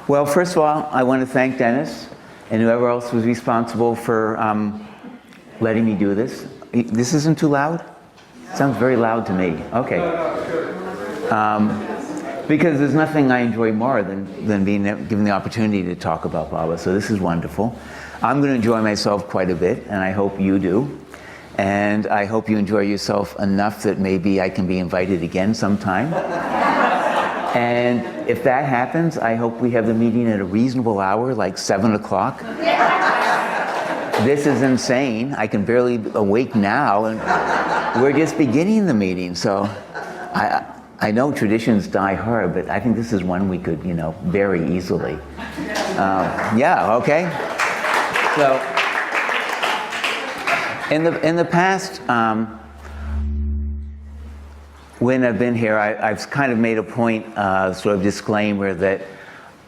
Well, first of all, I want to thank Dennis and whoever else was responsible for letting me do this. This isn't too loud? Sounds very loud to me. Okay. Because there's nothing I enjoy more than being given the opportunity to talk about Baba, so this is wonderful. I'm going to enjoy myself quite a bit, and I hope you do. And I hope you enjoy yourself enough that maybe I can be invited again sometime. And if that happens, I hope we have the meeting at a reasonable hour, like 7 o'clock. This is insane. I can barely awake now, and we're just beginning the meeting. So I know traditions die hard, but I think this is one we could, very easily. Yeah, okay. So, in the past, when I've been here, I've kind of made a point, sort of disclaimer that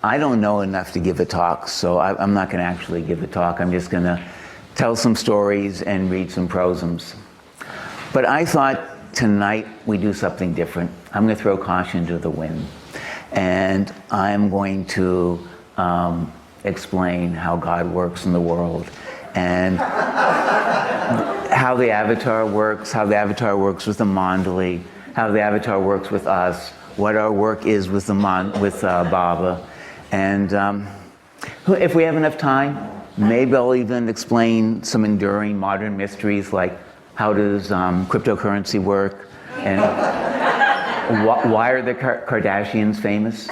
I don't know enough to give a talk, so I'm not going to actually give a talk. I'm just going to tell some stories and read some prosums. But I thought tonight we do something different. I'm going to throw caution to the wind, and I'm going to explain how God works in the world, and how the avatar works with the Mondali, how the avatar works with us, what our work is with Baba, and if we have enough time, maybe I'll even explain some enduring modern mysteries like how does cryptocurrency work, and why are the Kardashians famous?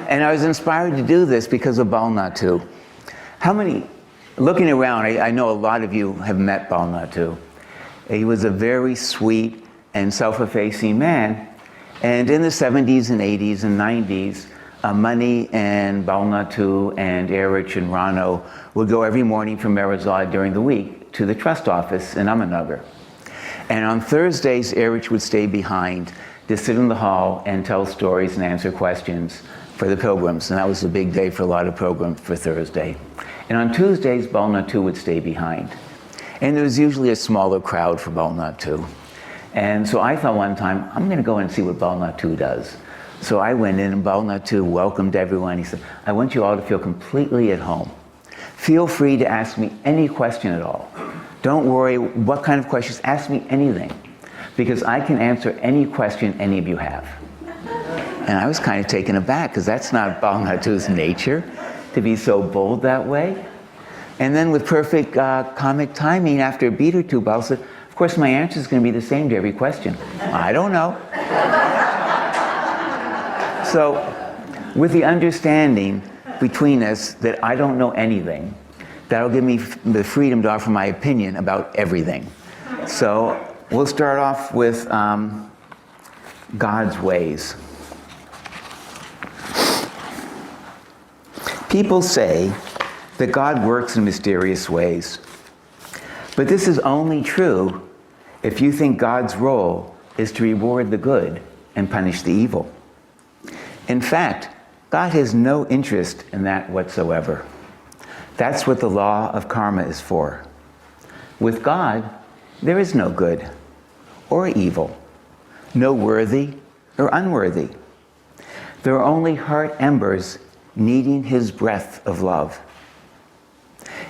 And I was inspired to do this because of Balnatu. Looking around, I know a lot of you have met Balnatu. He was a very sweet and self-effacing man. And in the 70s and 80s and 90s, Mani and Balnatu and Erich and Rano would go every morning from Marizal during the week to the trust office in Ahmednagar. And on Thursdays, Erich would stay behind to sit in the hall and tell stories and answer questions for the pilgrims. And that was a big day for a lot of pilgrims for Thursday. And on Tuesdays, Balnatu would stay behind. And there was usually a smaller crowd for Balnatu. And so I thought one time, I'm going to go and see what Balnatu does. So I went in, and Balnatu welcomed everyone. He said, I want you all to feel completely at home. Feel free to ask me any question at all. Don't worry what kind of questions, ask me anything, because I can answer any question any of you have. And I was kind of taken aback, because that's not Balnatu's nature, to be so bold that way. And then with perfect comic timing, after a beat or two, Bal said, of course my answer is going to be the same to every question. I don't know. So, with the understanding between us that I don't know anything, that'll give me the freedom to offer my opinion about everything. So, we'll start off with God's ways. People say that God works in mysterious ways. But this is only true if you think God's role is to reward the good and punish the evil. In fact, God has no interest in that whatsoever. That's what the law of karma is for. With God, there is no good or evil, no worthy or unworthy. There are only heart embers needing His breath of love.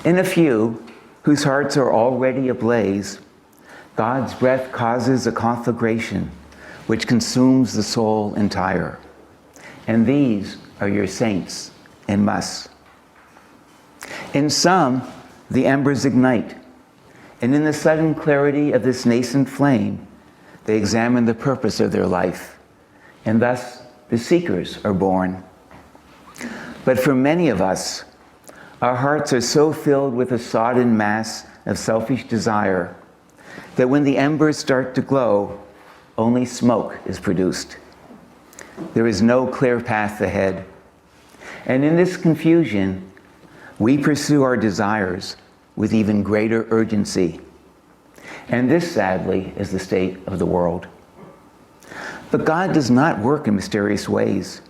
In a few whose hearts are already ablaze, God's breath causes a conflagration which consumes the soul entire. And these are your saints and must. In some, the embers ignite, and in the sudden clarity of this nascent flame, they examine the purpose of their life, and thus the seekers are born. But for many of us, our hearts are so filled with a sodden mass of selfish desire that when the embers start to glow, only smoke is produced. There is no clear path ahead. And in this confusion, we pursue our desires with even greater urgency. And this, sadly, is the state of the world. But God does not work in mysterious ways.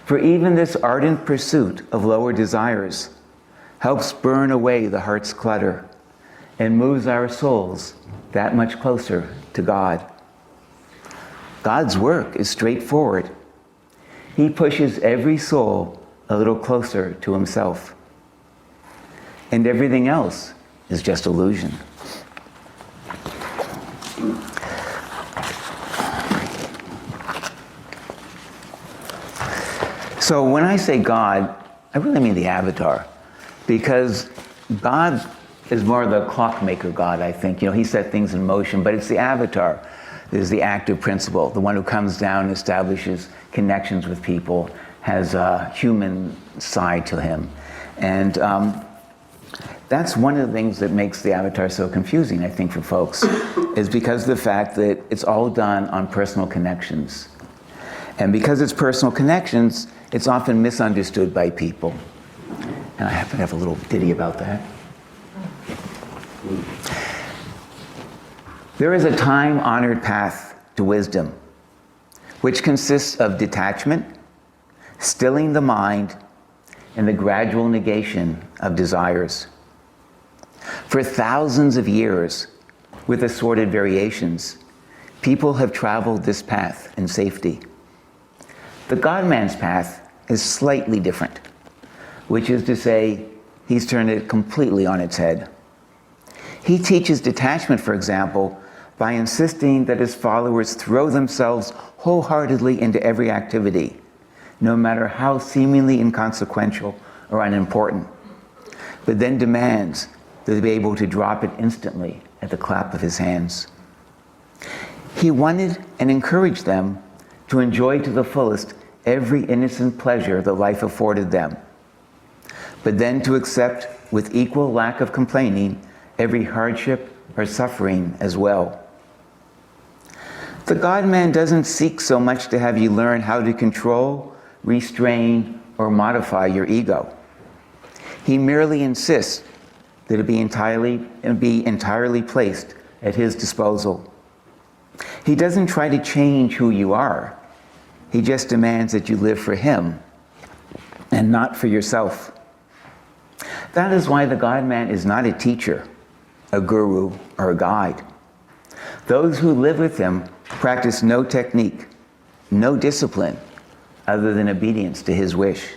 For even this ardent pursuit of lower desires helps burn away the heart's clutter and moves our souls that much closer to God. God's work is straightforward. he pushes every soul a little closer to himself. And everything else is just illusion. So when I say God, I really mean the avatar, because God is more the clockmaker God, I think. He set things in motion, but it's the avatar. There's the active principle, the one who comes down and establishes connections with people, has a human side to him. And that's one of the things that makes the avatar so confusing, I think, for folks, is because of the fact that it's all done on personal connections. And because it's personal connections, it's often misunderstood by people. And I happen to have a little ditty about that. There is a time-honored path to wisdom, which consists of detachment, stilling the mind, and the gradual negation of desires. For thousands of years, with assorted variations, people have traveled this path in safety. The God-man's path is slightly different, which is to say, he's turned it completely on its head. He teaches detachment, for example, by insisting that his followers throw themselves wholeheartedly into every activity, no matter how seemingly inconsequential or unimportant, but then demands that they be able to drop it instantly at the clap of his hands. He wanted and encouraged them to enjoy to the fullest every innocent pleasure that life afforded them, but then to accept with equal lack of complaining every hardship or suffering as well. The God-man doesn't seek so much to have you learn how to control, restrain, or modify your ego. He merely insists that it be entirely placed at his disposal. He doesn't try to change who you are. He just demands that you live for him and not for yourself. That is why the God-man is not a teacher, a guru, or a guide. Those who live with him practice no technique, no discipline, other than obedience to his wish.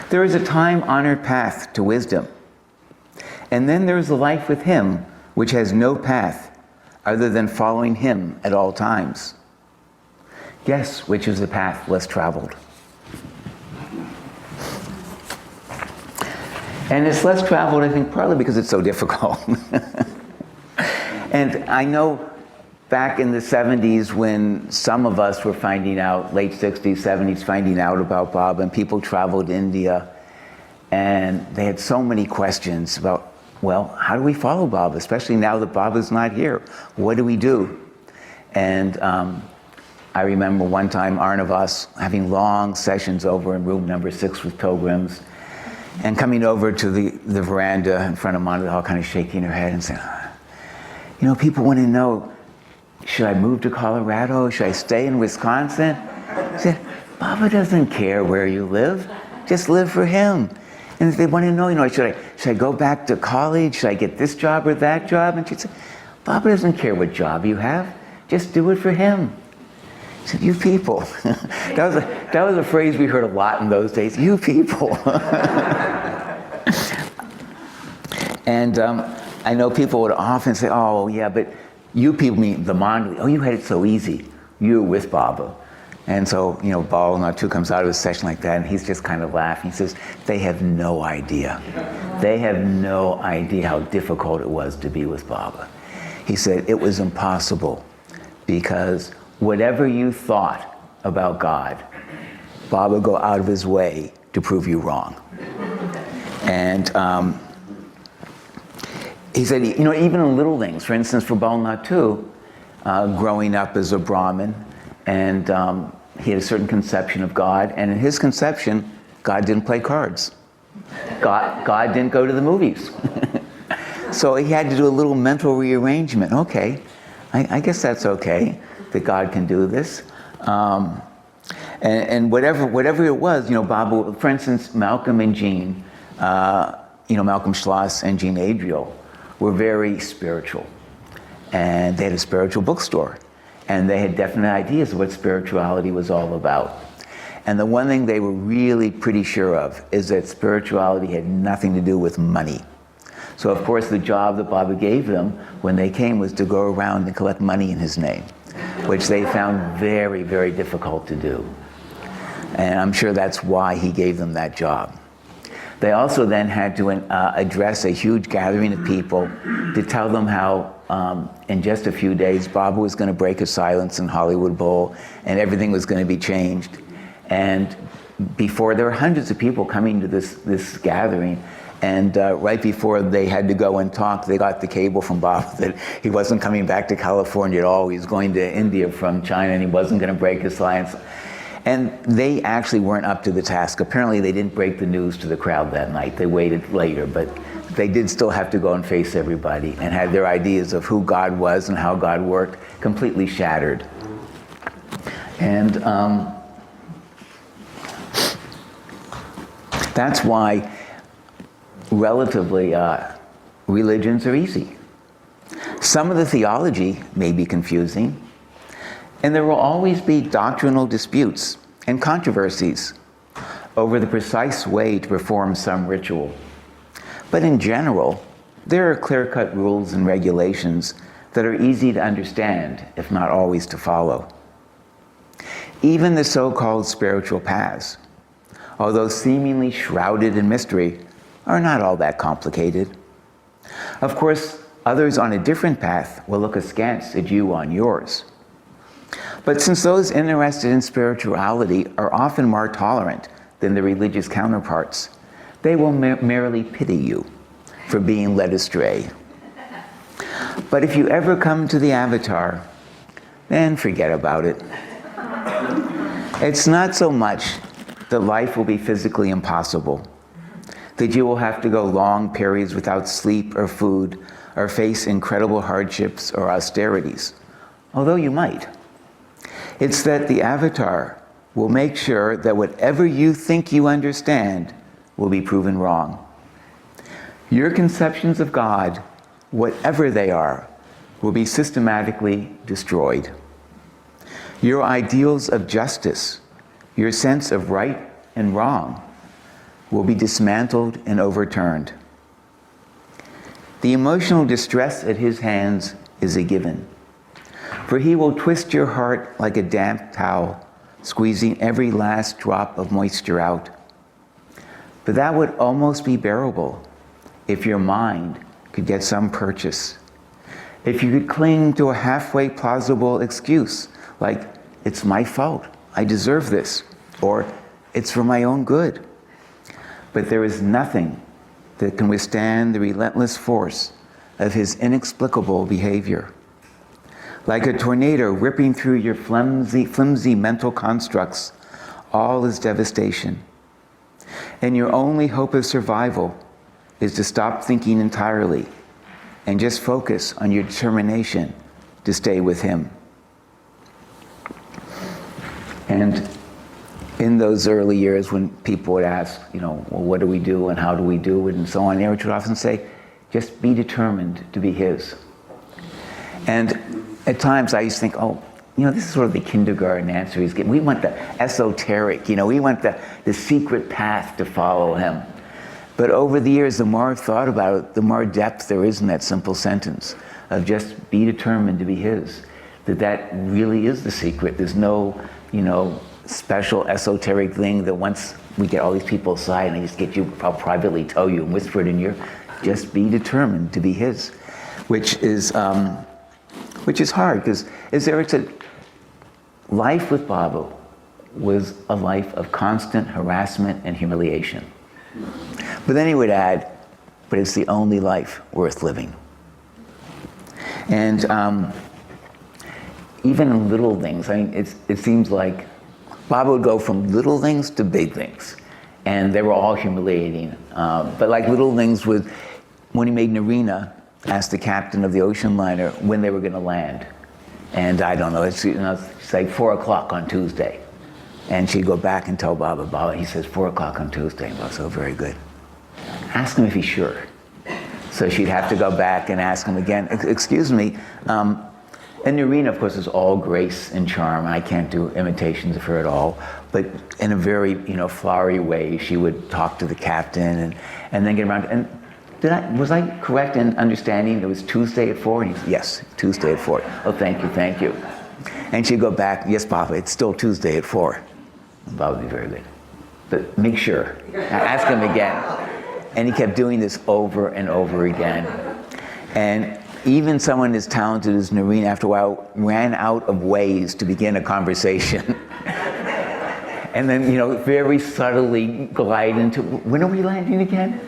There is a time-honored path to wisdom. And then there is a life with him which has no path other than following him at all times. Guess which is the path less traveled? And it's less traveled, I think, partly because it's so difficult. And I know back in the 70s when some of us were finding out, late 60s, 70s, finding out about Baba, and people traveled to India, and they had so many questions about, well, how do we follow Baba, especially now that Baba's not here? What do we do? And I remember one time Arnavas having long sessions over in room number 6 with pilgrims, and coming over to the veranda in front of Mondali, kind of shaking her head and saying, people want to know, should I move to Colorado? Should I stay in Wisconsin? I said, Baba doesn't care where you live. Just live for him. And if they want to know, should I go back to college? Should I get this job or that job? And she said, Baba doesn't care what job you have. Just do it for him. I said, you people. that was a phrase we heard a lot in those days. You people. And I know people would often say, oh, yeah, but you people mean the Mondali. Oh, you had it so easy. You were with Baba. And so, Bal Natu comes out of a session like that, and he's just kind of laughing. He says, they have no idea. They have no idea how difficult it was to be with Baba. He said, it was impossible because whatever you thought about God, Baba would go out of his way to prove you wrong. And he said, even in little things, for instance, for Bal Natu, growing up as a Brahmin, and he had a certain conception of God, and in his conception, God didn't play cards. God didn't go to the movies. So he had to do a little mental rearrangement. Okay, I guess that's okay, that God can do this. And whatever it was, Baba, for instance, Malcolm and Jean, Malcolm Schloss and Jean Adriel were very spiritual. And they had a spiritual bookstore. and they had definite ideas of what spirituality was all about. And the one thing they were really pretty sure of is that spirituality had nothing to do with money. So of course the job that Baba gave them when they came was to go around and collect money in his name, which they found very, very difficult to do. And I'm sure that's why he gave them that job. They also then had to address a huge gathering of people to tell them how in just a few days Baba was going to break a silence in Hollywood Bowl and everything was going to be changed. And before, there were hundreds of people coming to this gathering, and right before they had to go and talk, they got the cable from Baba that he wasn't coming back to California at all. He was going to India from China and he wasn't going to break his silence. And they actually weren't up to the task. Apparently they didn't break the news to the crowd that night. They waited later, but they did still have to go and face everybody and had their ideas of who God was and how God worked completely shattered. And that's why relatively religions are easy. Some of the theology may be confusing, and there will always be doctrinal disputes and controversies over the precise way to perform some ritual. But in general, there are clear-cut rules and regulations that are easy to understand, if not always to follow. Even the so-called spiritual paths, although seemingly shrouded in mystery, are not all that complicated. Of course, others on a different path will look askance at you on yours. But since those interested in spirituality are often more tolerant than their religious counterparts, they will merely pity you for being led astray. But if you ever come to the avatar, then forget about it. It's not so much that life will be physically impossible, that you will have to go long periods without sleep or food, or face incredible hardships or austerities, although you might. It's that the avatar will make sure that whatever you think you understand will be proven wrong. Your conceptions of God, whatever they are, will be systematically destroyed. Your ideals of justice, your sense of right and wrong, will be dismantled and overturned. The emotional distress at his hands is a given, for he will twist your heart like a damp towel, squeezing every last drop of moisture out. But that would almost be bearable if your mind could get some purchase. If you could cling to a halfway plausible excuse, like, it's my fault, I deserve this, or it's for my own good. But there is nothing that can withstand the relentless force of his inexplicable behavior. Like a tornado ripping through your flimsy mental constructs, all is devastation. And your only hope of survival is to stop thinking entirely and just focus on your determination to stay with him. And in those early years when people would ask, well, what do we do and how do we do it and so on, Eric would often say, just be determined to be his. And at times I used to think, this is sort of the kindergarten answer he's getting. We want the esoteric, we want the secret path to follow him. But over the years, the more I've thought about it, the more depth there is in that simple sentence of just be determined to be his. That really is the secret. There's no, special esoteric thing that once we get all these people aside and I just get you, I'll privately tell you and whisper it in your, just be determined to be his, which is hard because as Eric said, life with Baba was a life of constant harassment and humiliation. But then he would add, but it's the only life worth living. And even in little things, it seems like Baba would go from little things to big things. And they were all humiliating. But like little things with, when he made Narina ask the captain of the ocean liner when they were going to land. And I don't know, it's like 4 o'clock on Tuesday. And she'd go back and tell Baba, he says 4 o'clock on Tuesday. And Baba said, oh, very good. Ask him if he's sure. So she'd have to go back and ask him again, excuse me, And Narina, of course, is all grace and charm. I can't do imitations of her at all, but in a very, flowery way, she would talk to the captain and then get around. And was I correct in understanding it was Tuesday at 4? And he said, yes, Tuesday at 4. Oh, thank you. And she'd go back, yes, Papa, it's still Tuesday at 4. Bob would be very good. But make sure, ask him again. And he kept doing this over and over again. And even someone as talented as Narina, after a while, ran out of ways to begin a conversation. And then, very subtly glide into, when are we landing again?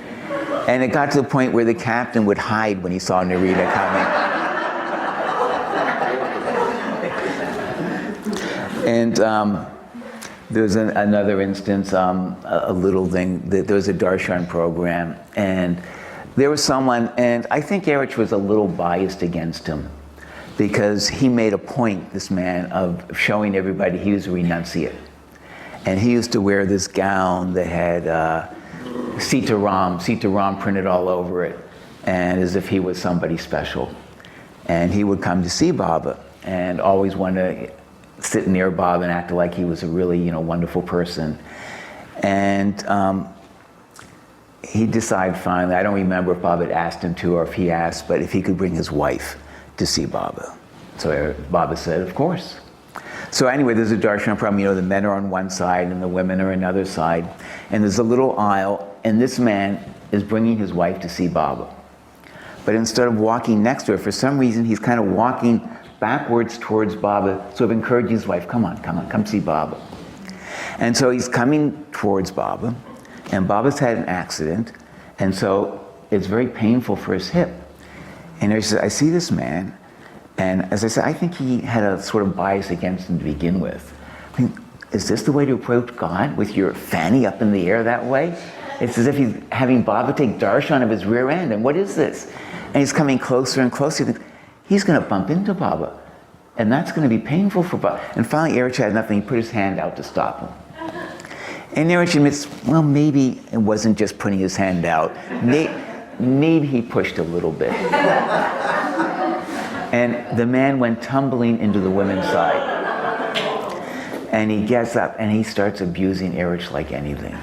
And it got to the point where the captain would hide when he saw Narina coming. And there was another instance, a little thing, there was a darshan program, and there was someone, and I think Erich was a little biased against him because he made a point, this man, of showing everybody he was a renunciate. And he used to wear this gown that had Sita Ram printed all over it, and as if he was somebody special. And he would come to see Baba and always want to sit near Baba and act like he was a really, wonderful person. And he decided finally, I don't remember if Baba had asked him to or if he asked, but if he could bring his wife to see Baba. So Baba said, of course. So anyway, there's a darshan program, the men are on one side and the women are on another side. And there's a little aisle, and this man is bringing his wife to see Baba. But instead of walking next to her, for some reason, he's kind of walking backwards towards Baba, sort of encouraging his wife, come see Baba. And so he's coming towards Baba, and Baba's had an accident, and so it's very painful for his hip. And he says, I see this man, and as I said, I think he had a sort of bias against him to begin with. I mean, is this the way to approach God, with your fanny up in the air that way? It's as if he's having Baba take darshan of his rear end, and what is this? And he's coming closer and closer. He's going to bump into Baba, and that's going to be painful for Baba. And finally, Erich had nothing. He put his hand out to stop him. And Erich admits, well, maybe it wasn't just putting his hand out. Maybe he pushed a little bit. And the man went tumbling into the women's side. And he gets up and he starts abusing Erich like anything.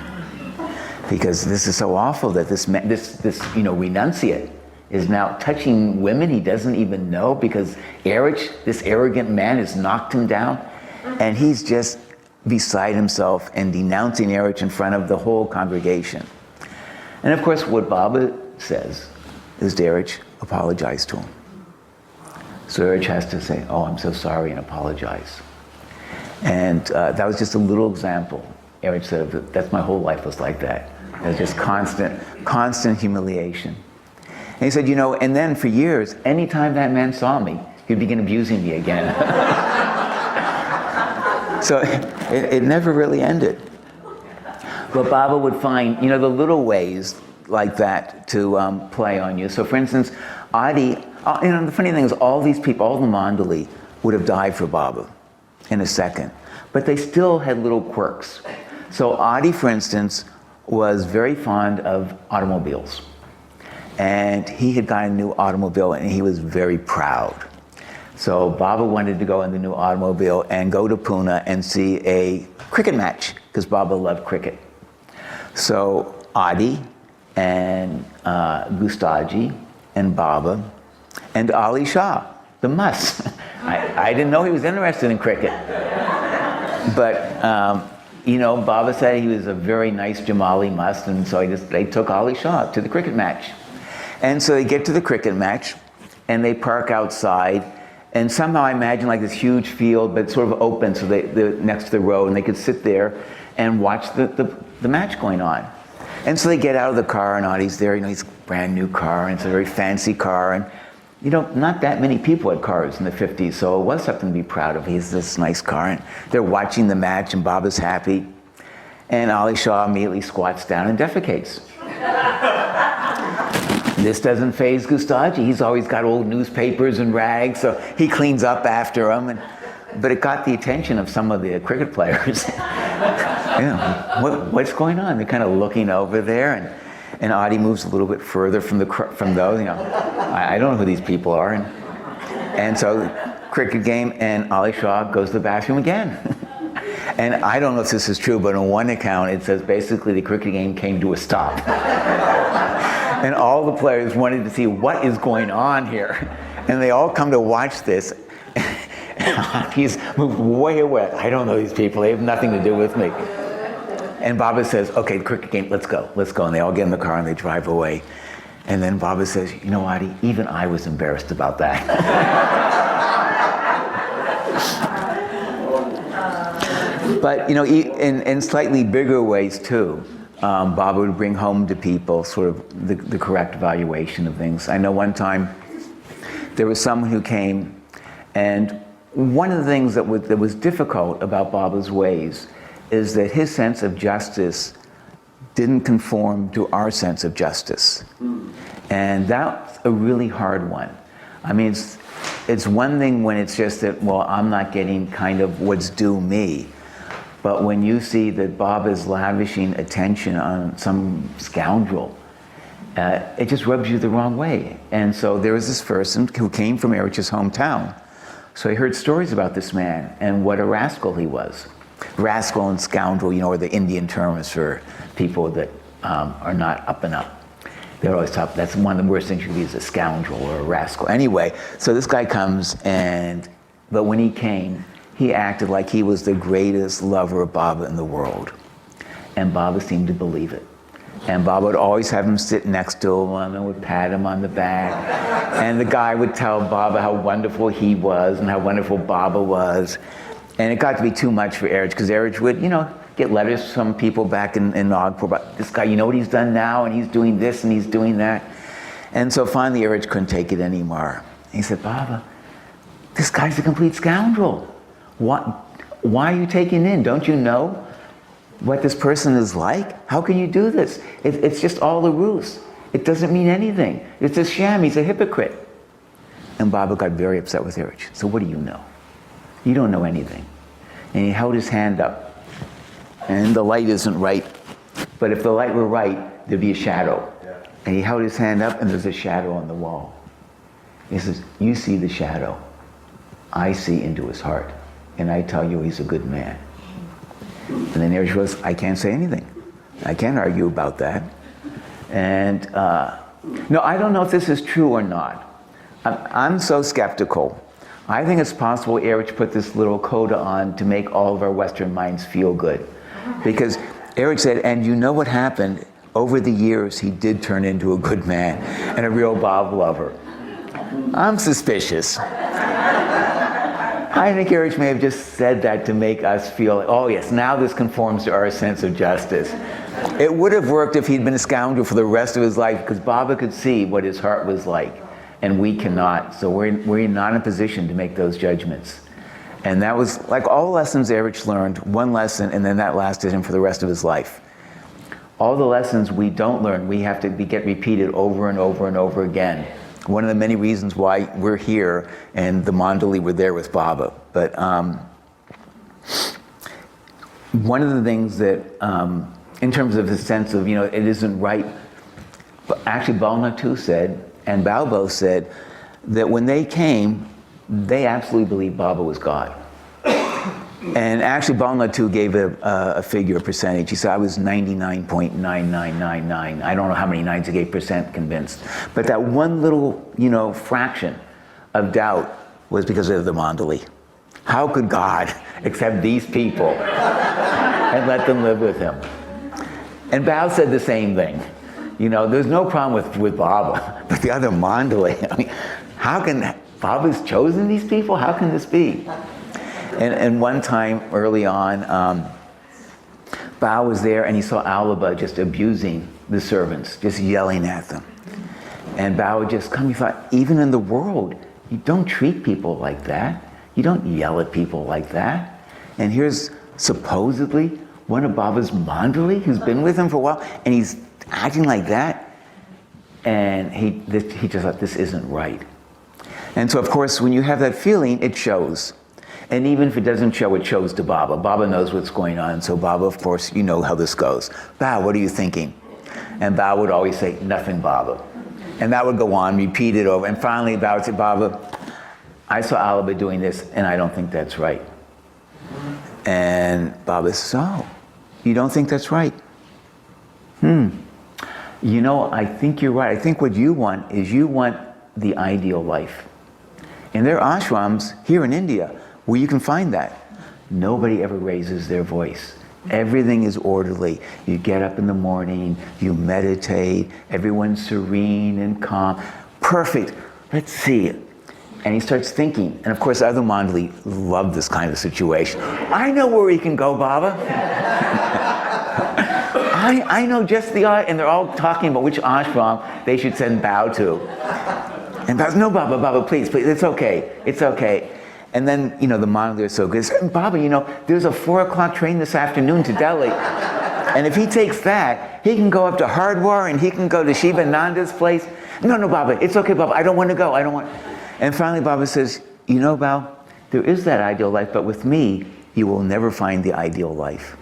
Because this is so awful that this renunciate is now touching women he doesn't even know, because Erich, this arrogant man, has knocked him down. And he's just beside himself and denouncing Erich in front of the whole congregation. And of course, what Baba says is Erich apologize to him. So Erich has to say, oh, I'm so sorry, and apologize. And that was just a little example. Erich said, that's my whole life was like that. It was just constant humiliation. And he said, and then for years, anytime that man saw me, he'd begin abusing me again. So it never really ended. But Baba would find, the little ways like that to play on you. So for instance, Adi, the funny thing is all these people, all the Mondali, would have died for Baba in a second. But they still had little quirks. So Adi, for instance, was very fond of automobiles. And he had got a new automobile and he was very proud. So Baba wanted to go in the new automobile and go to Pune and see a cricket match, because Baba loved cricket. So Adi and Gustaji and Baba and Ali Shah, the Mus. I didn't know he was interested in cricket. But, Baba said he was a very nice Jamali Mus, and so they took Ali Shah to the cricket match. And so they get to the cricket match, and they park outside, and somehow I imagine like this huge field, but sort of open, so they're next to the road, and they could sit there and watch the match going on. And so they get out of the car, and Adi's there, he's a brand new car, and it's a very fancy car, and not that many people had cars in the 50s, so it was something to be proud of. He has this nice car, and they're watching the match, and Baba's happy. And Ali Shah immediately squats down and defecates. This doesn't faze Gustaji. He's always got old newspapers and rags, so he cleans up after him. But it got the attention of some of the cricket players. What's going on? They're kind of looking over there, and Adi moves a little bit further from those. I don't know who these people are. And so cricket game, and Ali Shah goes to the bathroom again. And I don't know if this is true, but on one account it says basically the cricket game came to a stop. And all the players wanted to see what is going on here. And they all come to watch this. He's moved way away. I don't know these people, they have nothing to do with me. And Baba says, okay, the cricket game, let's go. And they all get in the car and they drive away. And then Baba says, you know, Adi, even I was embarrassed about that. But, you know, in slightly bigger ways too, Baba would bring home to people sort of the correct evaluation of things. I know one time there was someone who came, and one of the things that was difficult about Baba's ways is that his sense of justice didn't conform to our sense of justice. And that's a really hard one. I mean, it's one thing when it's just that, well, I'm not getting kind of what's due me. But when you see that Baba is lavishing attention on some scoundrel, it just rubs you the wrong way. And so there was this person who came from Erich's hometown. So he heard stories about this man and what a rascal he was. Rascal and scoundrel, you know, are the Indian terms for people that are not up and up. They're always tough. That's one of the worst things you can be, is a scoundrel or a rascal. Anyway, so this guy comes, but when he came, he acted like he was the greatest lover of Baba in the world. And Baba seemed to believe it. And Baba would always have him sit next to him and would pat him on the back. And the guy would tell Baba how wonderful he was and how wonderful Baba was. And it got to be too much for Erich, because Erich would, you know, get letters from people back in Nagpur about this guy, you know what he's done now, and he's doing this and he's doing that. And so finally Erich couldn't take it anymore. He said, Baba, this guy's a complete scoundrel. Why are you taking in? Don't you know what this person is like? How can you do this? It's just all a ruse. It doesn't mean anything. It's a sham. He's a hypocrite. And Baba got very upset with Erich. So what do you know? You don't know anything. And he held his hand up. And the light isn't right. But if the light were right, there'd be a shadow. Yeah. And he held his hand up, and there's a shadow on the wall. He says, you see the shadow. I see into his heart. And I tell you he's a good man. And then Erich goes, I can't say anything. I can't argue about that. And no, I don't know if this is true or not. I'm so skeptical. I think it's possible Erich put this little coda on to make all of our Western minds feel good. Because Erich said, and you know what happened? Over the years, he did turn into a good man and a real Baba lover. I'm suspicious. I think Erich may have just said that to make us feel, oh yes, now this conforms to our sense of justice. It would have worked if he'd been a scoundrel for the rest of his life, because Baba could see what his heart was like, and we cannot. So we're not in a position to make those judgments. And that was, like all the lessons Erich learned, one lesson, and then that lasted him for the rest of his life. All the lessons we don't learn, we have to get repeated over and over and over again. One of the many reasons why we're here, and the Mondali were there with Baba. But one of the things that, in terms of the sense of, you know, it isn't right, but actually Balnatu said, and Balbo said, that when they came, they absolutely believed Baba was God. And actually Balnatu gave a figure, a percentage. He said, I was 99.9999. I don't know how many nines he gave percent convinced. But that one little, you know, fraction of doubt was because of the Mondali. How could God accept these people and let them live with him? And Bao said the same thing. You know, there's no problem with Baba, but the other Mondali, I mean, how can Baba's chosen these people? How can this be? And one time early on, Bao was there and he saw Alaba just abusing the servants, just yelling at them. And Bao would just come, he thought, even in the world, you don't treat people like that. You don't yell at people like that. And here's supposedly one of Baba's Mandali who's been with him for a while, and he's acting like that. And he just thought, this isn't right. And so of course, when you have that feeling, it shows. And even if it doesn't show, it shows to Baba. Baba knows what's going on. So Baba, of course, you know how this goes. Bao, what are you thinking? And Bao would always say, nothing, Baba. And that would go on, repeat it over. And finally, Bao would say, Baba, I saw Alaba doing this, and I don't think that's right. And Baba says, oh, you don't think that's right? You know, I think you're right. I think what you want is you want the ideal life. And there are ashrams here in India where you can find that. Nobody ever raises their voice. Everything is orderly. You get up in the morning, you meditate, everyone's serene and calm. Perfect. Let's see it. And he starts thinking. And of course, other Mondali love this kind of situation. I know where he can go, Baba. I know just the eye. And they're all talking about which ashram they should send Bao to. And Baba's, no, Baba, please, it's okay. It's okay. And then, you know, the Mondali are so good. Baba, you know, there's a 4 o'clock train this afternoon to Delhi. And if he takes that, he can go up to Hardwar and he can go to Shiva Nanda's place. No, Baba, it's okay, Baba. I don't want to go. And finally, Baba says, you know, Bao, there is that ideal life, but with me, you will never find the ideal life.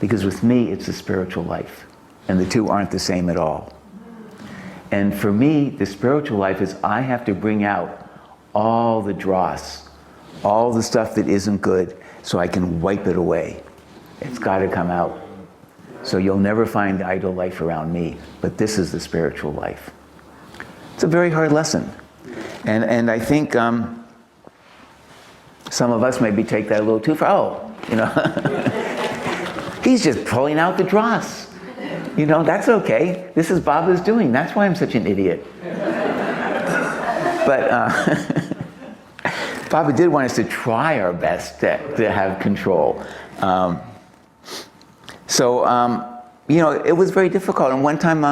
Because with me, it's the spiritual life. And the two aren't the same at all. And for me, the spiritual life is I have to bring out all the dross, all the stuff that isn't good, so I can wipe it away. It's got to come out. So you'll never find the ideal life around me, but this is the spiritual life. It's a very hard lesson. And I think some of us maybe take that a little too far. Oh, you know, he's just pulling out the dross. You know, that's okay. This is Baba's doing. That's why I'm such an idiot. But Baba did want us to try our best to have control. You know, it was very difficult. And one time,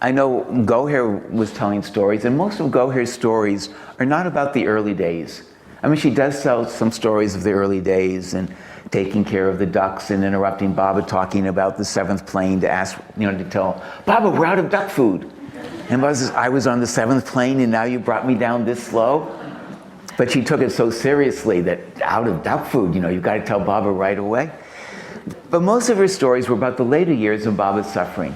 I know Goher was telling stories, and most of Goher's stories are not about the early days. I mean, she does tell some stories of the early days and taking care of the ducks and interrupting Baba talking about the 7th plane to ask, you know, to tell, Baba, we're out of duck food. And Baba says, I was on the 7th plane and now you brought me down this slow. But she took it so seriously that out of duck food, you know, you've got to tell Baba right away. But most of her stories were about the later years of Baba's suffering.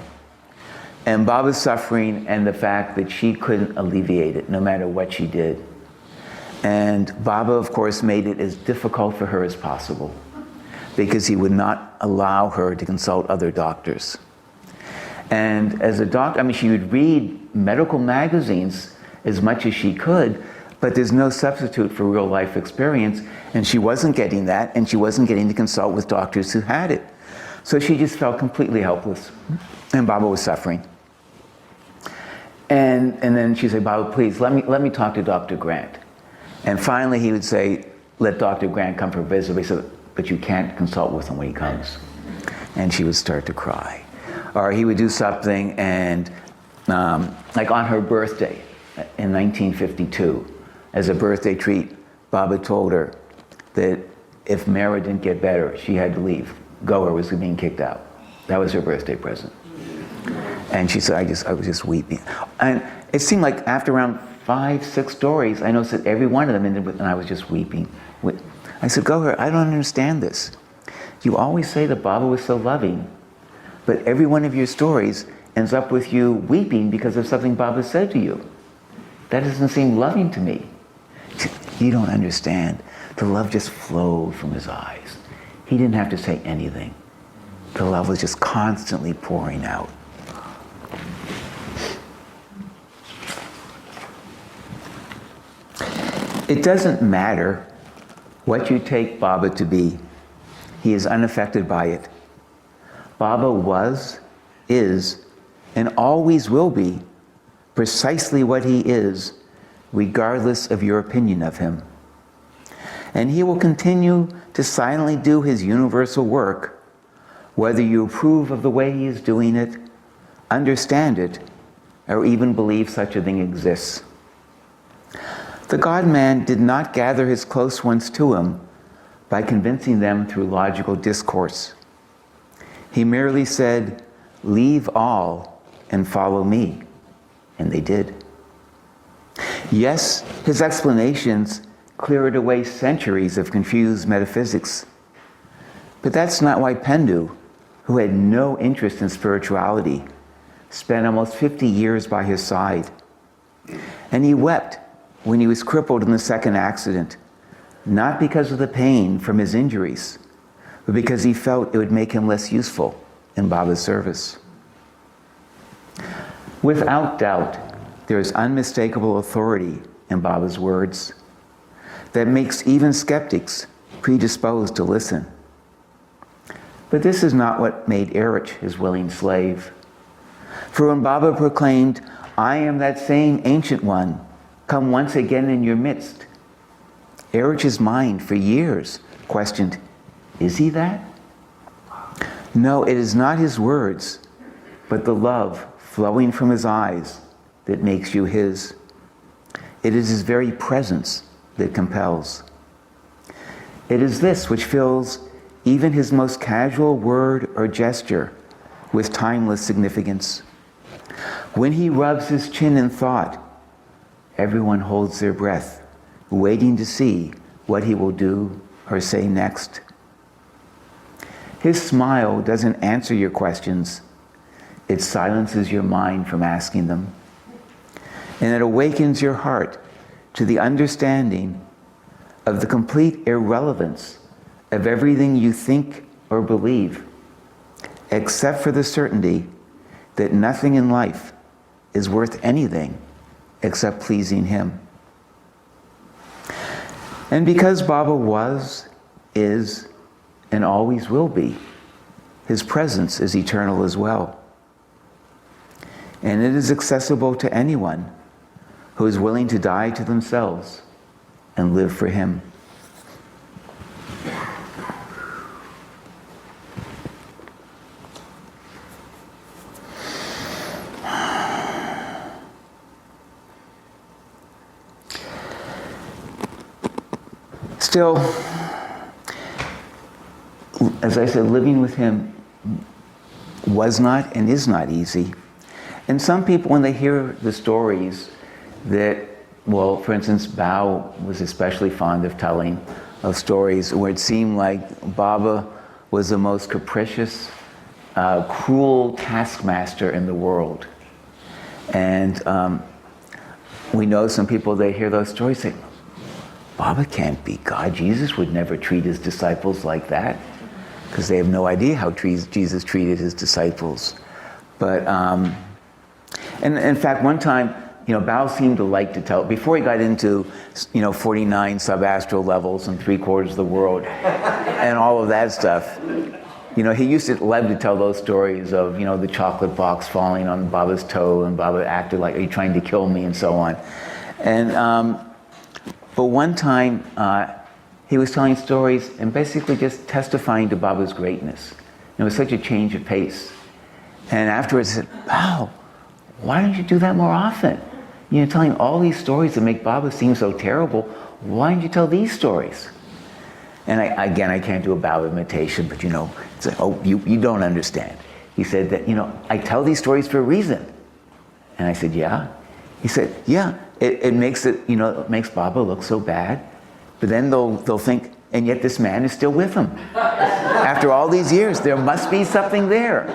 And Baba's suffering and the fact that she couldn't alleviate it no matter what she did. And Baba, of course, made it as difficult for her as possible because he would not allow her to consult other doctors. And as a doctor, I mean, she would read medical magazines as much as she could, but there's no substitute for real life experience, and she wasn't getting that, and she wasn't getting to consult with doctors who had it. So she just felt completely helpless, and Baba was suffering. And then she'd say, Baba, please, let me talk to Dr. Grant. And finally he would say, let Dr. Grant come for a visit. He said, but you can't consult with him when he comes. And she would start to cry. Or he would do something and, like on her birthday in 1952, as a birthday treat, Baba told her that if Mara didn't get better, she had to leave. Goer was being kicked out. That was her birthday present. And she said, I was just weeping. And it seemed like after around 5, 6 stories, I noticed that every one of them ended with, and I was just weeping. I said, Goer, I don't understand this. You always say that Baba was so loving, but every one of your stories ends up with you weeping because of something Baba said to you. That doesn't seem loving to me. You don't understand. The love just flowed from his eyes. He didn't have to say anything. The love was just constantly pouring out. It doesn't matter what you take Baba to be. He is unaffected by it. Baba was, is, and always will be precisely what he is, regardless of your opinion of him. And he will continue to silently do his universal work, whether you approve of the way he is doing it, understand it, or even believe such a thing exists. The God-man did not gather his close ones to him by convincing them through logical discourse. He merely said, leave all and follow me. And they did. Yes, his explanations cleared away centuries of confused metaphysics. But that's not why Pendu, who had no interest in spirituality, spent almost 50 years by his side. And he wept when he was crippled in the second accident, not because of the pain from his injuries, but because he felt it would make him less useful in Baba's service. Without doubt, there is unmistakable authority in Baba's words that makes even skeptics predisposed to listen. But this is not what made Erich his willing slave. For when Baba proclaimed, "I am that same ancient one, come once again in your midst," Erich's mind for years questioned, is he that? No, it is not his words, but the love flowing from his eyes that makes you his. It is his very presence that compels. It is this which fills even his most casual word or gesture with timeless significance. When he rubs his chin in thought, everyone holds their breath, waiting to see what he will do or say next. His smile doesn't answer your questions. It silences your mind from asking them. And it awakens your heart to the understanding of the complete irrelevance of everything you think or believe, except for the certainty that nothing in life is worth anything except pleasing him. And because Baba was, is, and always will be, his presence is eternal as well. And it is accessible to anyone who is willing to die to themselves and live for him. Still, as I said, living with him was not and is not easy. And some people, when they hear the stories that, well, for instance, Bao was especially fond of telling of stories where it seemed like Baba was the most capricious, cruel taskmaster in the world. And we know some people, they hear those stories, say, Baba can't be God. Jesus would never treat his disciples like that, because they have no idea how Jesus treated his disciples. But, and in fact, one time, Bao seemed to like to tell, before he got into, 49 subastral levels and 3/4 of the world and all of that stuff, he used to love to tell those stories of, the chocolate box falling on Baba's toe and Baba acted like, are you trying to kill me, and so on. And, but one time, he was telling stories and basically just testifying to Baba's greatness. It was such a change of pace. And afterwards, I said, wow, why don't you do that more often? Telling all these stories that make Baba seem so terrible, why don't you tell these stories? And I can't do a Baba imitation, but it's like, oh, you don't understand. He said that, I tell these stories for a reason. And I said, yeah? He said, yeah, it makes it makes Baba look so bad, but then they'll think, and yet this man is still with him. After all these years, there must be something there.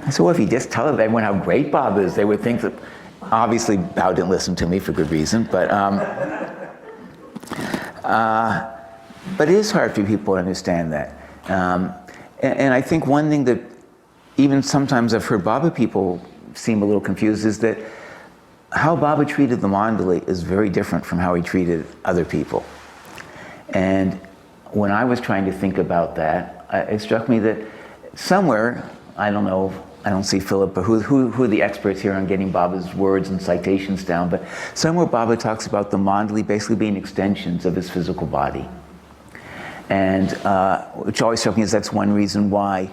I said, well, if you just tell everyone how great Baba is, they would think that, obviously, Bao didn't listen to me for good reason, but it is hard for people to understand that. And I think one thing that even sometimes I've heard Baba people seem a little confused is that how Baba treated the Mondali is very different from how he treated other people. And when I was trying to think about that, it struck me that somewhere, I don't know, I don't see Philip, but who are the experts here on getting Baba's words and citations down, but somewhere Baba talks about the Mondali basically being extensions of his physical body. And which always struck me as that's one reason why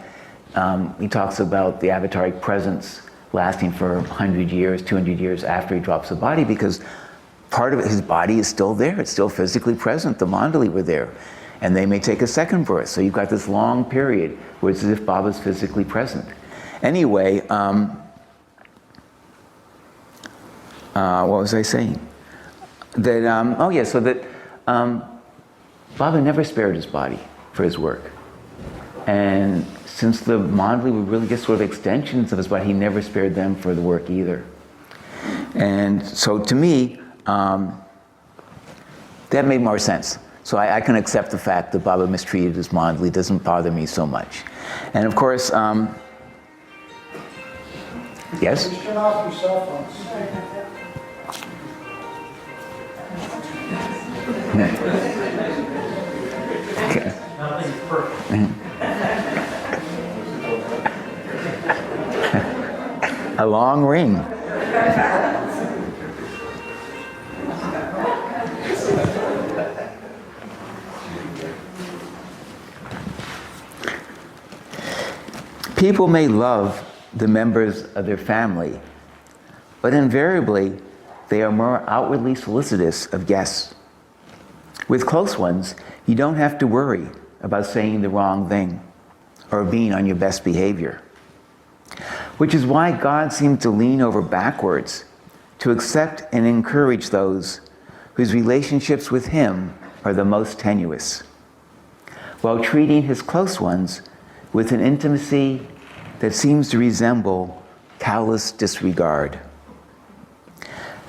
he talks about the avataric presence lasting for 100 years, 200 years after he drops the body, because part of it, his body is still there. It's still physically present. The Mandali were there. And they may take a second birth. So you've got this long period where it's as if Baba's physically present. Anyway, what was I saying? That, Baba never spared his body for his work. And since the Mondali were really just sort of extensions of his body, he never spared them for the work either. And so to me, that made more sense. So I can accept the fact that Baba mistreated his Mondali. It doesn't bother me so much. And of course, yes? Please turn off your cell phones. Okay. Nothing's perfect. A long ring. People may love the members of their family, but invariably they are more outwardly solicitous of guests. With close ones, you don't have to worry about saying the wrong thing or being on your best behavior. Which is why God seems to lean over backwards to accept and encourage those whose relationships with Him are the most tenuous, while treating His close ones with an intimacy that seems to resemble callous disregard.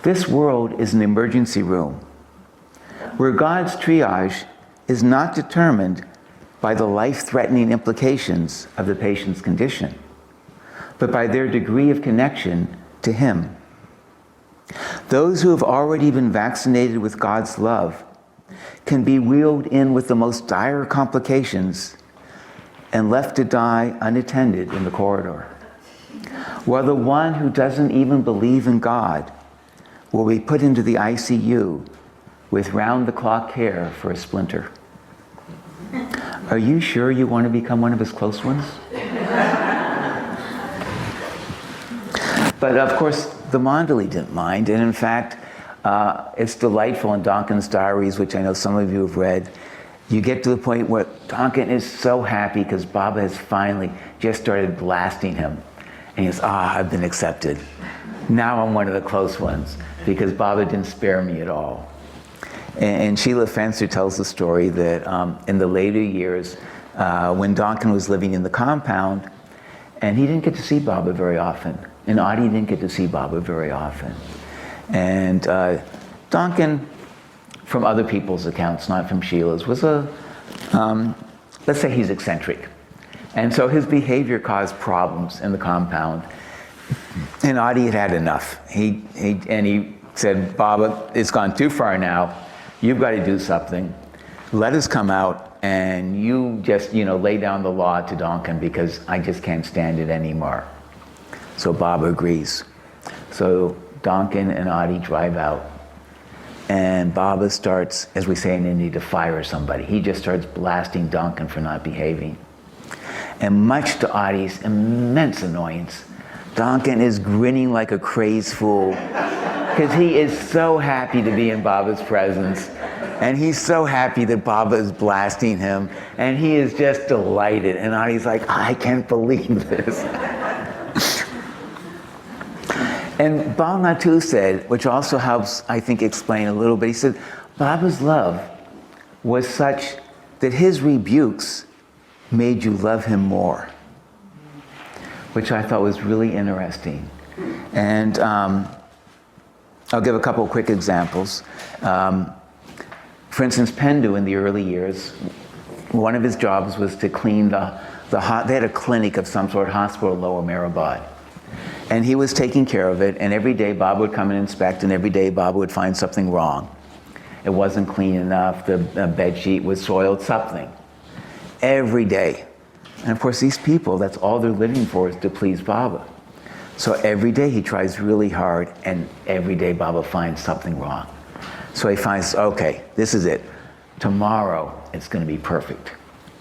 This world is an emergency room where God's triage is not determined by the life-threatening implications of the patient's condition, but by their degree of connection to Him. Those who have already been vaccinated with God's love can be wheeled in with the most dire complications and left to die unattended in the corridor, while the one who doesn't even believe in God will be put into the ICU with round-the-clock care for a splinter. Are you sure you want to become one of His close ones? But of course, the Mondali didn't mind, and in fact, it's delightful in Donkin's diaries, which I know some of you have read. You get to the point where Donkin is so happy because Baba has finally just started blasting him. And he goes, I've been accepted. Now I'm one of the close ones because Baba didn't spare me at all. And Sheila Fencer tells the story that in the later years, when Donkin was living in the compound, and he didn't get to see Baba very often, and Adi didn't get to see Baba very often. And Donkin, from other people's accounts, not from Sheila's, was let's say he's eccentric. And so his behavior caused problems in the compound. And Adi had had enough. He said, Baba, it's gone too far now. You've got to do something. Let us come out and you just, lay down the law to Donkin because I just can't stand it anymore. So Baba agrees. So Donkin and Adi drive out. And Baba starts, as we say in India, to fire somebody. He just starts blasting Donkin for not behaving. And much to Adi's immense annoyance, Donkin is grinning like a crazed fool because he is so happy to be in Baba's presence. And he's so happy that Baba is blasting him. And he is just delighted. And Adi's like, I can't believe this. And Bal Natu said, which also helps, I think, explain a little bit, he said, Baba's love was such that his rebukes made you love him more, which I thought was really interesting. And I'll give a couple of quick examples. For instance, Pendu in the early years, one of his jobs was to clean they had a clinic of some sort, hospital in Lower Mehrabad. And he was taking care of it, and every day Baba would come and inspect, and every day Baba would find something wrong. It wasn't clean enough, the bed sheet was soiled, something. Every day. And of course these people, that's all they're living for, is to please Baba. So every day he tries really hard, and every day Baba finds something wrong. So he finds, okay, this is it. Tomorrow it's going to be perfect.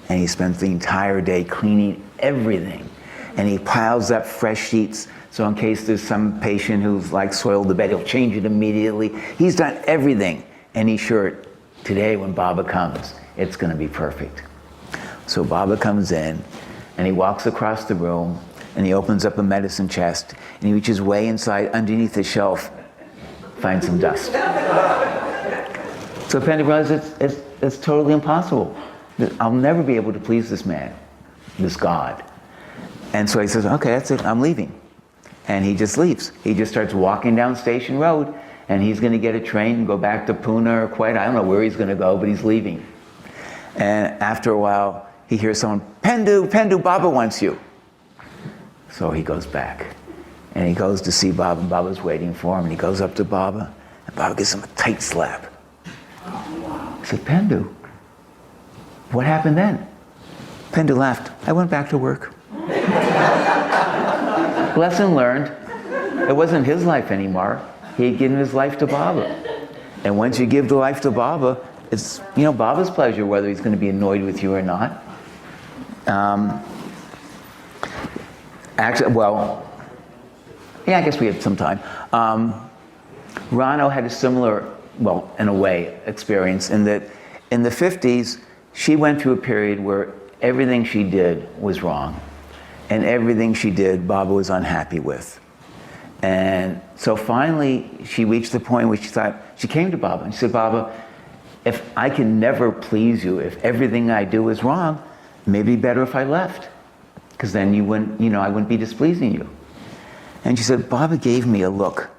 And he spends the entire day cleaning everything. And he piles up fresh sheets, so in case there's some patient who's soiled the bed, he'll change it immediately. He's done everything, and he's sure today when Baba comes, it's going to be perfect. So Baba comes in, and he walks across the room, and he opens up a medicine chest, and he reaches way inside, underneath the shelf, finds some dust. So Pendu realizes it's totally impossible. I'll never be able to please this man, this God. And so he says, okay, that's it, I'm leaving. And he just leaves. He just starts walking down Station Road, and he's going to get a train and go back to Pune or Kuwait. I don't know where he's going to go, but he's leaving. And after a while, he hears someone, Pendu, Baba wants you. So he goes back, and he goes to see Baba, and Baba's waiting for him, and he goes up to Baba, and Baba gives him a tight slap. He said, Pendu, what happened then? Pendu laughed. I went back to work. Lesson learned. It wasn't his life anymore. He had given his life to Baba. And once you give the life to Baba, it's, Baba's pleasure whether he's going to be annoyed with you or not. Actually, well, yeah, I guess we have some time. Rano had a similar, well, in a way, experience in that in the 50s, she went through a period where everything she did was wrong. And everything she did, Baba was unhappy with. And so finally, she reached the point where she came to Baba and she said, Baba, if I can never please you, if everything I do is wrong, maybe it'd be better if I left. Because then you wouldn't, I wouldn't be displeasing you. And she said, Baba gave me a look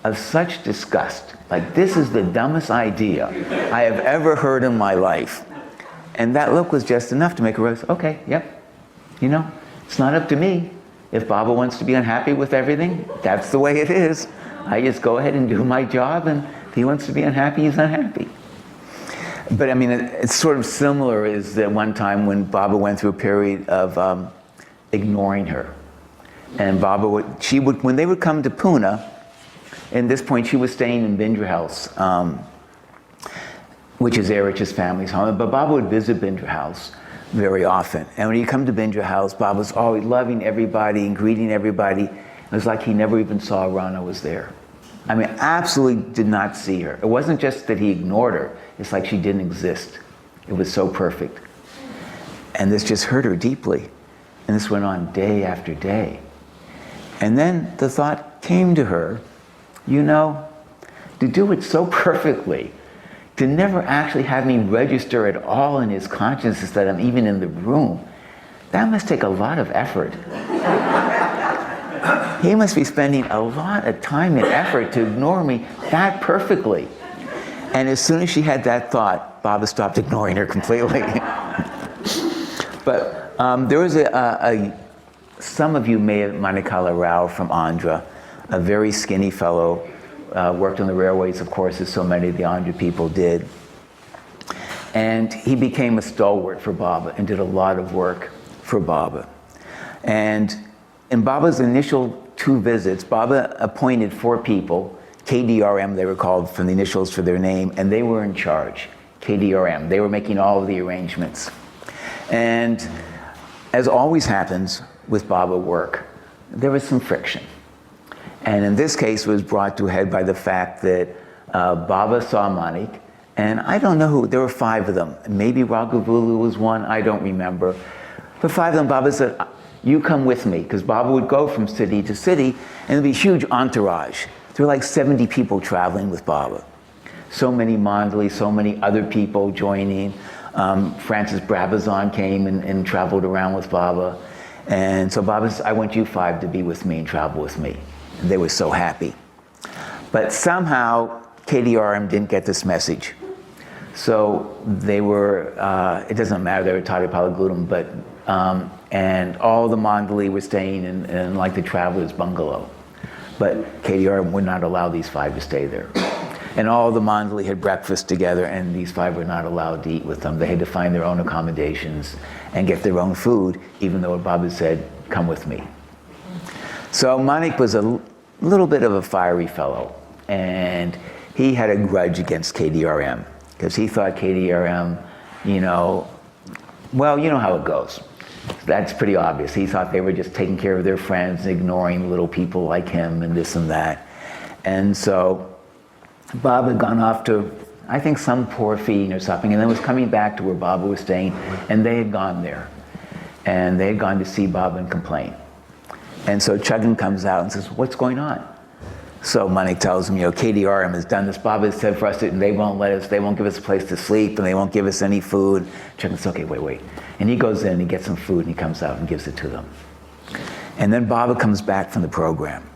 of such disgust. Like, this is the dumbest idea I have ever heard in my life. And that look was just enough to make her realize, okay, yep, it's not up to me. If Baba wants to be unhappy with everything, that's the way it is. I just go ahead and do my job, and if he wants to be unhappy, he's unhappy. But I mean, it's sort of similar is that one time when Baba went through a period of ignoring her. And Baba when they would come to Pune, at this point she was staying in Bindra House, which is Erich's family's home. But Baba would visit Bindra House very often. And when he'd come to Bindra House, Baba was always loving everybody and greeting everybody. It was like he never even saw Rana was there. I mean, absolutely did not see her. It wasn't just that he ignored her. It's like she didn't exist. It was so perfect. And this just hurt her deeply. And this went on day after day. And then the thought came to her, to do it so perfectly, to never actually have me register at all in his consciousness that I'm even in the room, that must take a lot of effort. He must be spending a lot of time and effort to ignore me that perfectly. And as soon as she had that thought, Baba stopped ignoring her completely. But there was some of you may have Manikala Rao from Andhra, a very skinny fellow, worked on the railways, of course, as so many of the Andhra people did. And he became a stalwart for Baba and did a lot of work for Baba. And in Baba's initial 2 visits, Baba appointed 4 people, KDRM they were called from the initials for their name, and they were in charge, KDRM. They were making all of the arrangements. And as always happens with Baba work, there was some friction. And in this case, it was brought to a head by the fact that Baba saw Manik, and I don't know who, there were 5 of them. Maybe Raghavulu was one, I don't remember. But 5 of them, Baba said, you come with me, because Baba would go from city to city, and there'd be a huge entourage. There were like 70 people traveling with Baba. So many Mondali, so many other people joining. Francis Brabazon came and traveled around with Baba. And so Baba said, I want you 5 to be with me and travel with me. And they were so happy. But somehow, KDRM didn't get this message. So they were, it doesn't matter, they were Tari Palagudam, but, and all the Mandali were staying in like the traveler's bungalow. But KDRM would not allow these 5 to stay there. And all the Mondali had breakfast together, and these 5 were not allowed to eat with them. They had to find their own accommodations and get their own food, even though Baba said, come with me. So Manik was a little bit of a fiery fellow, and he had a grudge against KDRM, because he thought KDRM, well, you know how it goes. That's pretty obvious. He thought they were just taking care of their friends and ignoring little people like him and this and that. And so Baba had gone off to, I think, some poor feeding or something, and then was coming back to where Baba was staying, and they had gone there. And they had gone to see Baba and complain. And so Chuggan comes out and says, what's going on? So Manik tells him, KDRM has done this. Baba has said for us, and they won't give us a place to sleep, and they won't give us any food. Chuggan says, okay, wait. And he goes in and he gets some food, and he comes out and gives it to them. And then Baba comes back from the program.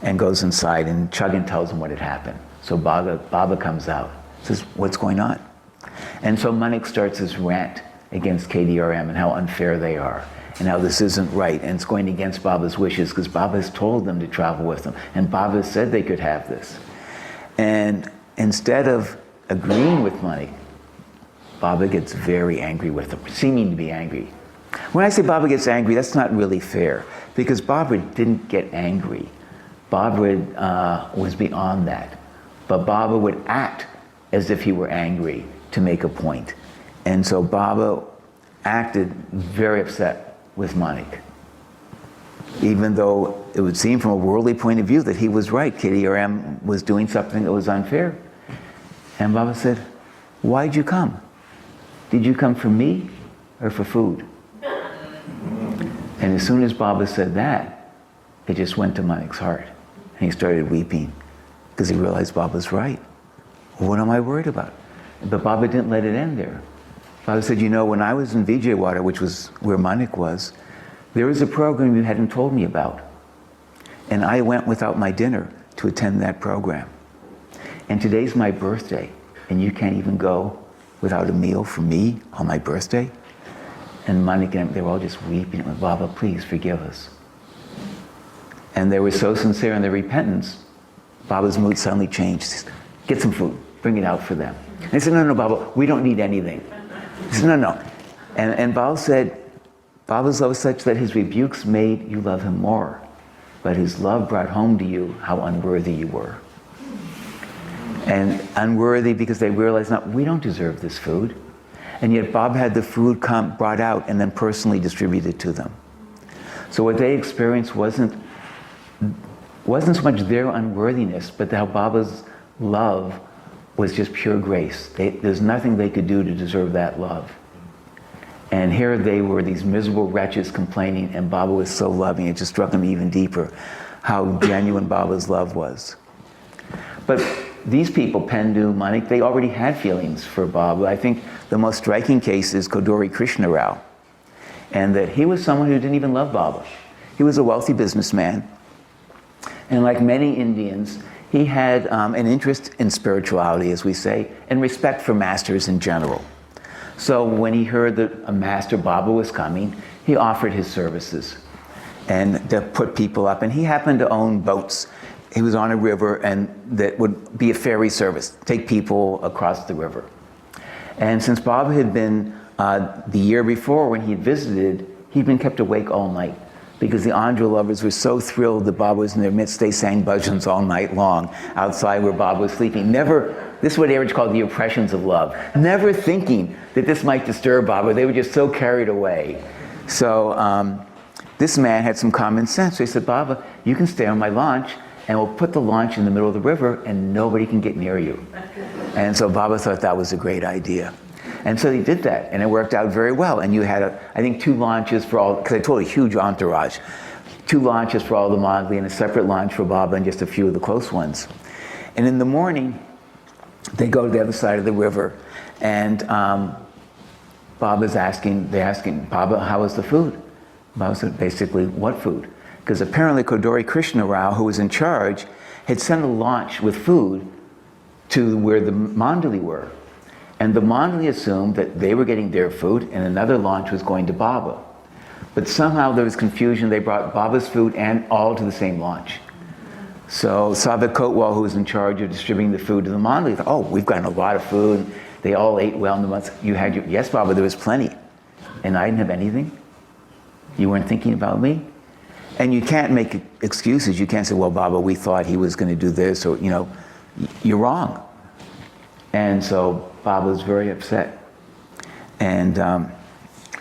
and goes inside, and Chuggin tells him what had happened. So Baba comes out, says, what's going on? And so Manik starts this rant against KDRM and how unfair they are, and how this isn't right, and it's going against Baba's wishes, because Baba has told them to travel with them, and Baba said they could have this. And instead of agreeing with Manik, Baba gets very angry with him, seeming to be angry. When I say Baba gets angry, that's not really fair, because Baba didn't get angry. Baba was beyond that. But Baba would act as if he were angry to make a point. And so Baba acted very upset with Manik, even though it would seem from a worldly point of view that he was right. KDRM was doing something that was unfair. And Baba said, why'd you come? Did you come for me or for food? And as soon as Baba said that, it just went to Manik's heart. And he started weeping because he realized Baba's right. What am I worried about? But Baba didn't let it end there. Baba said, you know, when I was in Vijayawada, which was where Manik was, there was a program you hadn't told me about. And I went without my dinner to attend that program. And today's my birthday, and you can't even go without a meal for me on my birthday? And Manik and they were all just weeping. Baba, please forgive us. And they were so sincere in their repentance, Baba's mood suddenly changed. He said, get some food, bring it out for them. And they said, no, Baba, we don't need anything. He said, no. And Baba said, Baba's love is such that his rebukes made you love him more, but his love brought home to you how unworthy you were. And unworthy because they realized, no, we don't deserve this food. And yet Baba had the food brought out and then personally distributed to them. So what they experienced wasn't so much their unworthiness, but how Baba's love was just pure grace. There's nothing they could do to deserve that love. And here they were, these miserable wretches complaining, and Baba was so loving, it just struck them even deeper how genuine Baba's love was. But these people, Pendu, Manik, they already had feelings for Baba. I think the most striking case is Koduri Krishna Rao, and that he was someone who didn't even love Baba. He was a wealthy businessman, and like many Indians, he had an interest in spirituality, as we say, and respect for masters in general. So when he heard that a master Baba was coming, he offered his services and to put people up. And he happened to own boats. He was on a river, and that would be a ferry service, take people across the river. And since Baba had been, the year before when he had visited, he'd been kept awake all night because the Andhra lovers were so thrilled that Baba was in their midst, they sang bhajans all night long outside where Baba was sleeping. This is what Triage called the oppressions of love. Never thinking that this might disturb Baba. They were just so carried away. So this man had some common sense. So he said, Baba, you can stay on my launch, and we'll put the launch in the middle of the river, and nobody can get near you. And so Baba thought that was a great idea. And so he did that, and it worked out very well. And you had, I think, 2 launches for all, because I told a huge entourage, 2 launches for all the Mondali, and a separate launch for Baba and just a few of the close ones. And in the morning, they go to the other side of the river, and they're asking, Baba, how was the food? Baba said, basically, what food? Because apparently Koduri Krishna Rao, who was in charge, had sent a launch with food to where the Mondali were. And the Mondali assumed that they were getting their food and another launch was going to Baba. But somehow there was confusion. They brought Baba's food and all to the same launch. So Sabit Kotwal, who was in charge of distributing the food to the Mondali, thought, oh, we've gotten a lot of food. They all ate well in the months. You had your, yes, Baba, there was plenty. And I didn't have anything? You weren't thinking about me? And you can't make excuses. You can't say, well, Baba, we thought he was going to do this, or, you know, you're wrong. And so Baba was very upset. And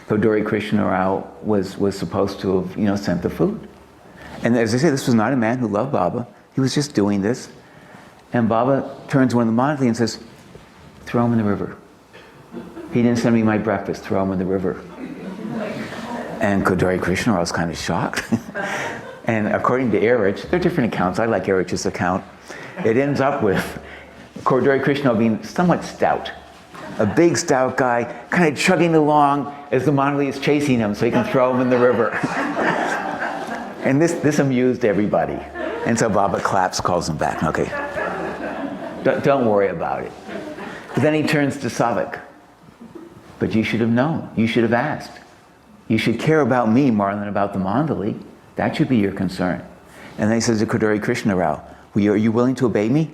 Koduri Krishna Rao was supposed to have, you know, sent the food. And as I say, this was not a man who loved Baba. He was just doing this. And Baba turns to one of the Mondali and says, throw him in the river. He didn't send me my breakfast, throw him in the river. And Koduri Krishna Rao was kind of shocked. And according to Triage, there are different accounts. I like Triage's account. It ends up with Koduri Krishna being somewhat stout. A big stout guy, kind of chugging along as the Mondali is chasing him so he can throw him in the river. And this amused everybody. And so Baba claps, calls him back. Okay. Don't worry about it. But then he turns to Savik. But you should have known. You should have asked. You should care about me more than about the Mondali. That should be your concern. And then he says to Kaduri Krishna Rao, are you willing to obey me?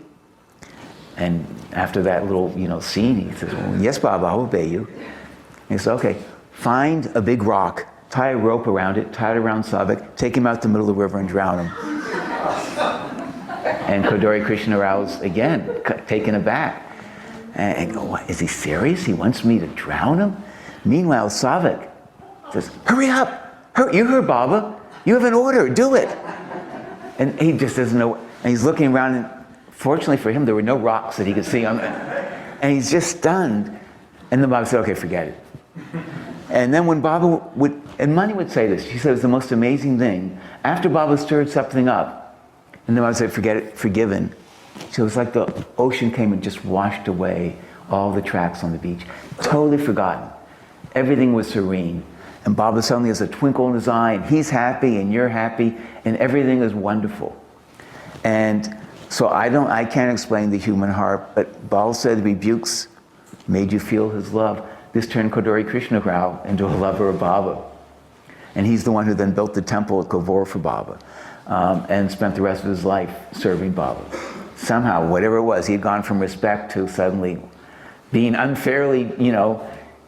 And after that little, scene, he says, well, yes, Baba, I'll obey you. And he says, okay, find a big rock, tie a rope around it, tie it around Savik, take him out to the middle of the river and drown him. And Kaduri Krishna Rao's, again, taken aback. And go, what, is he serious? He wants me to drown him? Meanwhile, Savik says, hurry up! You heard Baba. You have an order, do it! And he just doesn't know. And he's looking around, and fortunately for him, there were no rocks that he could see. And he's just stunned. And then Baba said, okay, forget it. And then when Baba would, and Mani would say this, she said it was the most amazing thing. After Baba stirred something up, and then Baba said, forget it, forgiven. So it was like the ocean came and just washed away all the tracks on the beach. Totally forgotten. Everything was serene. And Baba suddenly has a twinkle in his eye, and he's happy, and you're happy, and everything is wonderful. And so I can't explain the human heart, but Baba said the rebukes made you feel his love. This turned Kaduri Krishna Rao into a lover of Baba. And he's the one who then built the temple at Kovor for Baba, and spent the rest of his life serving Baba. Somehow, whatever it was, he had gone from respect to suddenly being unfairly,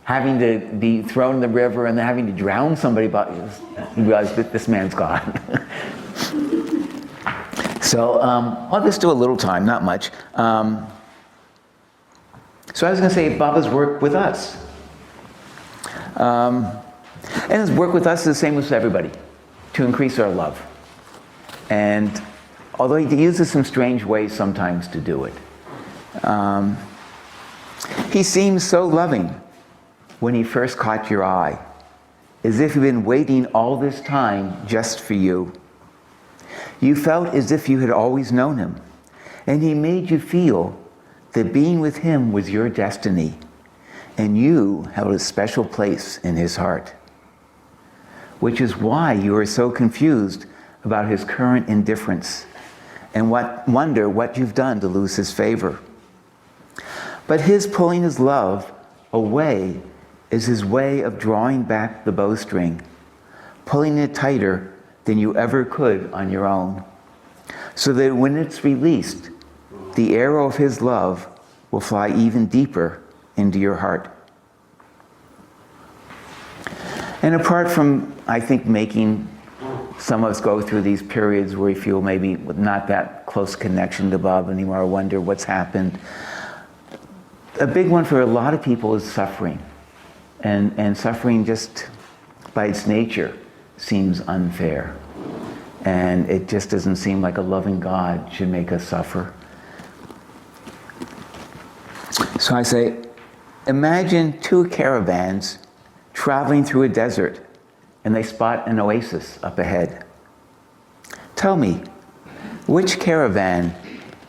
having to be thrown in the river and then having to drown somebody. He realized that this man's God. So I'll just do a little time, not much. So I was going to say Baba's work with us. And his work with us is the same as everybody, to increase our love. And although he uses some strange ways sometimes to do it. He seems so loving when he first caught your eye, as if he'd been waiting all this time just for you. You felt as if you had always known him, and he made you feel that being with him was your destiny, and you held a special place in his heart. Which is why you are so confused about his current indifference, and wonder what you've done to lose his favor. But his pulling his love away is his way of drawing back the bowstring, pulling it tighter than you ever could on your own, so that when it's released, the arrow of his love will fly even deeper into your heart. And apart from, I think, making some of us go through these periods where we feel maybe not that close connection to Bob anymore, or wonder what's happened. A big one for a lot of people is suffering. And suffering just by its nature seems unfair. And it just doesn't seem like a loving God should make us suffer. So I say, imagine two caravans traveling through a desert, and they spot an oasis up ahead. Tell me, which caravan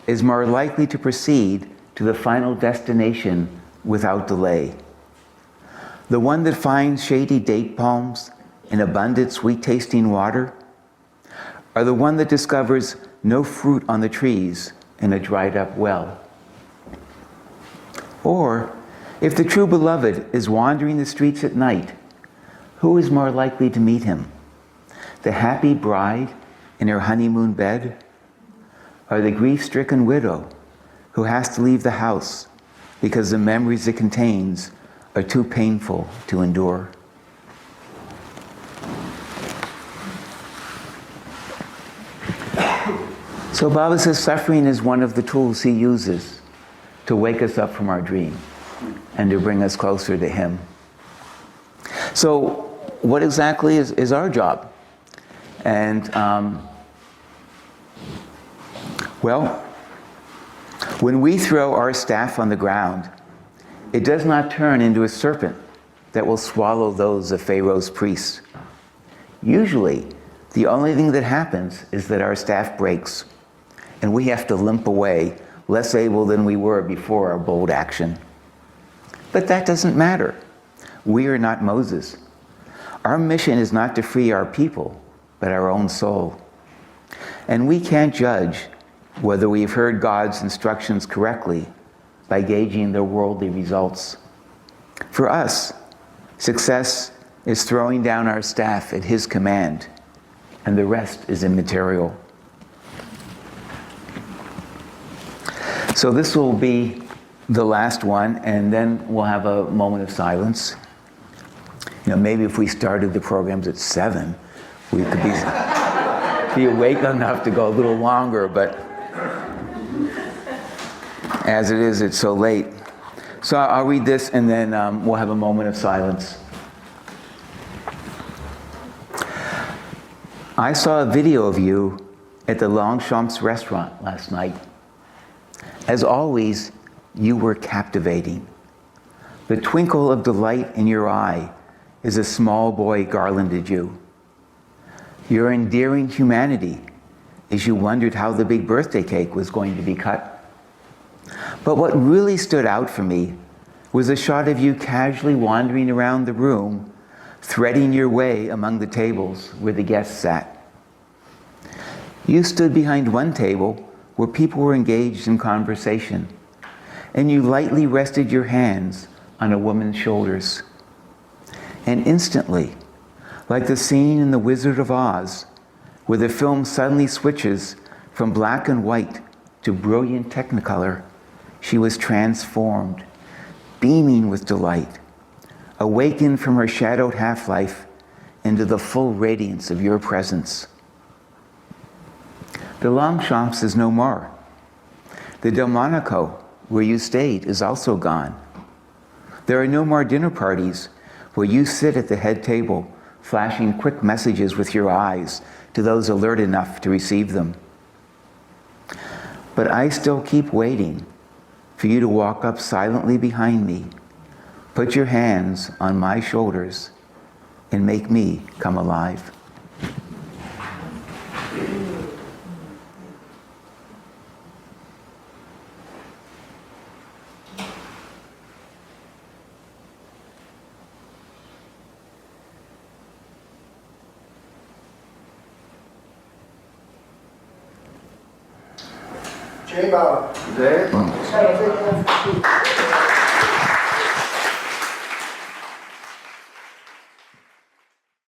is more likely to proceed to the final destination without delay? The one that finds shady date palms and abundant sweet-tasting water? Or the one that discovers no fruit on the trees and a dried-up well? Or, if the true beloved is wandering the streets at night, who is more likely to meet him? The happy bride in her honeymoon bed? Or the grief-stricken widow who has to leave the house because the memories it contains are too painful to endure? So Baba says suffering is one of the tools he uses to wake us up from our dream and to bring us closer to him. So what exactly is our job? And well, when we throw our staff on the ground, it does not turn into a serpent that will swallow those of Pharaoh's priests. Usually, the only thing that happens is that our staff breaks, and we have to limp away, less able than we were before our bold action. But that doesn't matter. We are not Moses. Our mission is not to free our people, but our own soul. And we can't judge whether we've heard God's instructions correctly by gauging their worldly results. For us, success is throwing down our staff at His command, and the rest is immaterial. So this will be the last one, and then we'll have a moment of silence. Maybe if we started the programs at 7, we could be awake enough to go a little longer, but as it is, it's so late. So I'll read this, and then we'll have a moment of silence. I saw a video of you at the Longchamps restaurant last night. As always, you were captivating. The twinkle of delight in your eye as a small boy garlanded you. Your endearing humanity as you wondered how the big birthday cake was going to be cut. But what really stood out for me was a shot of you casually wandering around the room, threading your way among the tables where the guests sat. You stood behind one table where people were engaged in conversation, and you lightly rested your hands on a woman's shoulders. And instantly, like the scene in The Wizard of Oz, where the film suddenly switches from black and white to brilliant technicolor, she was transformed, beaming with delight, awakened from her shadowed half-life into the full radiance of your presence. The Longchamps is no more. The Delmonico, where you stayed, is also gone. There are no more dinner parties where you sit at the head table, flashing quick messages with your eyes to those alert enough to receive them. But I still keep waiting for you to walk up silently behind me, put your hands on my shoulders, and make me come alive. Jay Bauer. There. Let's have a big one for Pete.